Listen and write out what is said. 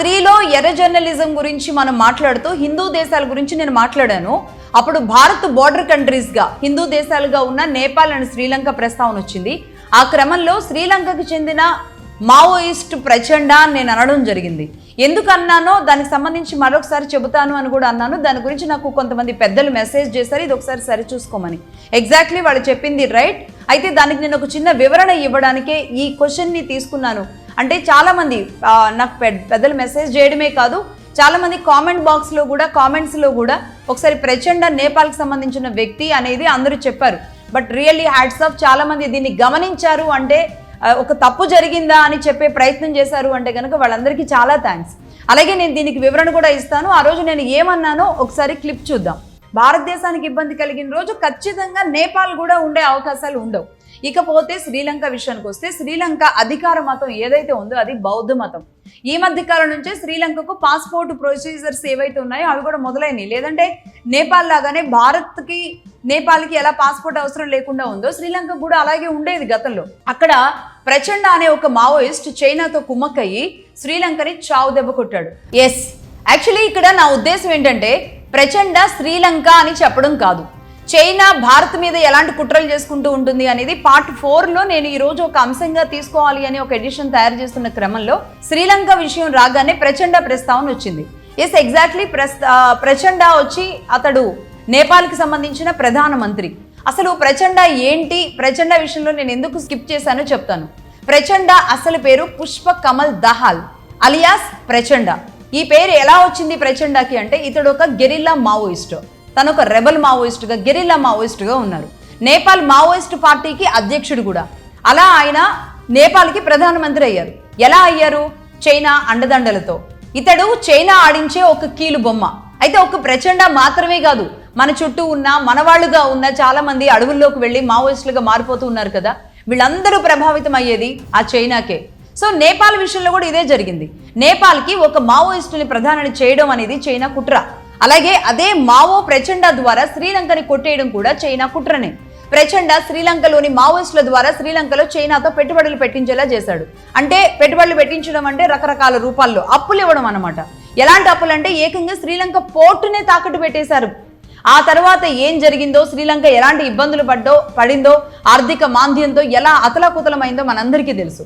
త్రీలో ఎర్ర జర్నలిజం గురించి మనం మాట్లాడుతూ హిందూ దేశాల గురించి నేను మాట్లాడాను. అప్పుడు భారత్ బోర్డర్ కంట్రీస్గా హిందూ దేశాలుగా ఉన్న నేపాల్ అండ్ శ్రీలంక ప్రస్తావన వచ్చింది. ఆ క్రమంలో శ్రీలంకకు చెందిన మావోయిస్ట్ ప్రచండ నేను అనడం జరిగింది. ఎందుకు అన్నానో దానికి సంబంధించి మరొకసారి చెబుతాను అని కూడా అన్నాను. దాని గురించి నాకు కొంతమంది పెద్దలు మెసేజ్ చేశారు, ఇది ఒకసారి సరిచూసుకోమని. ఎగ్జాక్ట్లీ వాళ్ళు చెప్పింది రైట్. అయితే దానికి నేను ఒక చిన్న వివరణ ఇవ్వడానికే ఈ క్వశ్చన్ని తీసుకున్నాను. అంటే చాలామంది నాకు పెద్దలు మెసేజ్ చేయడమే కాదు, చాలామంది కామెంట్ బాక్స్లో కూడా కామెంట్స్లో కూడా ఒకసారి ప్రచండ నేపాల్కి సంబంధించిన వ్యక్తి అనేది అందరూ చెప్పారు. బట్ రియల్లీ హ్యాట్స్ ఆఫ్, చాలామంది దీన్ని గమనించారు. అంటే ఒక తప్పు జరిగిందా అని చెప్పే ప్రయత్నం చేశారు అంటే కనుక వాళ్ళందరికీ చాలా థ్యాంక్స్. అలాగే నేను దీనికి వివరణ కూడా ఇస్తాను. ఆ రోజు నేను ఏమన్నానో ఒకసారి క్లిప్ చూద్దాం. భారతదేశానికి ఇబ్బంది కలిగిన రోజు ఖచ్చితంగా నేపాల్ కూడా ఉండే అవకాశాలు ఉండవు. ఇకపోతే శ్రీలంక విషయానికి వస్తే, శ్రీలంక అధికార మతం ఏదైతే ఉందో అది బౌద్ధ మతం. ఈ మధ్య కాలం నుంచే శ్రీలంకకు పాస్పోర్ట్ ప్రొసీజర్స్ ఏవైతే ఉన్నాయో అవి కూడా మొదలైనవి. లేదంటే నేపాల్ లాగానే భారత్కి నేపాల్కి ఎలా పాస్పోర్ట్ అవసరం లేకుండా ఉందో శ్రీలంక కూడా అలాగే ఉండేది గతంలో. అక్కడ ప్రచండ అనే ఒక మావోయిస్ట్ చైనాతో కుమ్మక్కయ్యి శ్రీలంకని చావు దెబ్బ కొట్టాడు. ఎస్, యాక్చువల్లీ ఇక్కడ నా ఉద్దేశం ఏంటంటే ప్రచండ శ్రీలంక అని చెప్పడం కాదు, చైనా భారత్ మీద ఎలాంటి కుట్రలు చేసుకుంటూ ఉంటుంది అనేది పార్ట్ 4లో నేను ఈరోజు ఒక అంశంగా తీసుకోవాలి అని ఒక ఎడిషన్ తయారు చేస్తున్న క్రమంలో శ్రీలంక విషయం రాగానే ప్రచండ ప్రస్తావన వచ్చింది. Yes, exactly. ప్రచండ వచ్చి అతడు నేపాల్కి సంబంధించిన ప్రధానమంత్రి. అసలు ప్రచండ ఏంటి, ప్రచండ విషయంలో నేను ఎందుకు స్కిప్ చేశానో చెప్తాను. ప్రచండ అసలు పేరు పుష్ప కమల్ దహాల్ అలియాస్ ప్రచండ. ఈ పేరు ఎలా వచ్చింది ప్రచండకి అంటే, ఇతడు ఒక గెరిల్లా మావోయిస్ట్. తను ఒక రెబల్ మావోయిస్టుగా, గెరిల్లా మావోయిస్టుగా ఉన్నారు. నేపాల్ మావోయిస్ట్ పార్టీకి అధ్యక్షుడు కూడా. అలా ఆయన నేపాల్కి ప్రధానమంత్రి అయ్యారు. ఎలా అయ్యారు? చైనా అండదండలతో. ఇతడు చైనా ఆడించే ఒక కీలు బొమ్మ. అయితే ఒక ప్రచండ మాత్రమే కాదు, మన చుట్టూ ఉన్న మనవాళ్ళుగా ఉన్న చాలా మంది అడవుల్లోకి వెళ్ళి మావోయిస్టులుగా మారిపోతూ ఉన్నారు కదా, వీళ్ళందరూ ప్రభావితం అయ్యేది ఆ చైనాకే. సో నేపాల్ విషయంలో కూడా ఇదే జరిగింది. నేపాల్కి ఒక మావోయిస్టుని ప్రధాని చేయడం అనేది చైనా కుట్ర. అలాగే అదే మావో ప్రచండ ద్వారా శ్రీలంకని కొట్టేయడం కూడా చైనా కుట్రనే. ప్రచండ శ్రీలంకలోని మావోయిస్టుల ద్వారా శ్రీలంకలో చైనాతో పెట్టుబడులు పెట్టించేలా చేశాడు. అంటే పెట్టుబడులు పెట్టించడం అంటే రకరకాల రూపాల్లో అప్పులు ఇవ్వడం అన్నమాట. ఎలాంటి అప్పులు అంటే ఏకంగా శ్రీలంక పోర్టునే తాకట్టు పెట్టేశారు. ఆ తర్వాత ఏం జరిగిందో, శ్రీలంక ఎలాంటి ఇబ్బందులు పడిందో, ఆర్థిక మాంద్యంతో ఎలా అతలాకుతలమైందో మనందరికీ తెలుసు.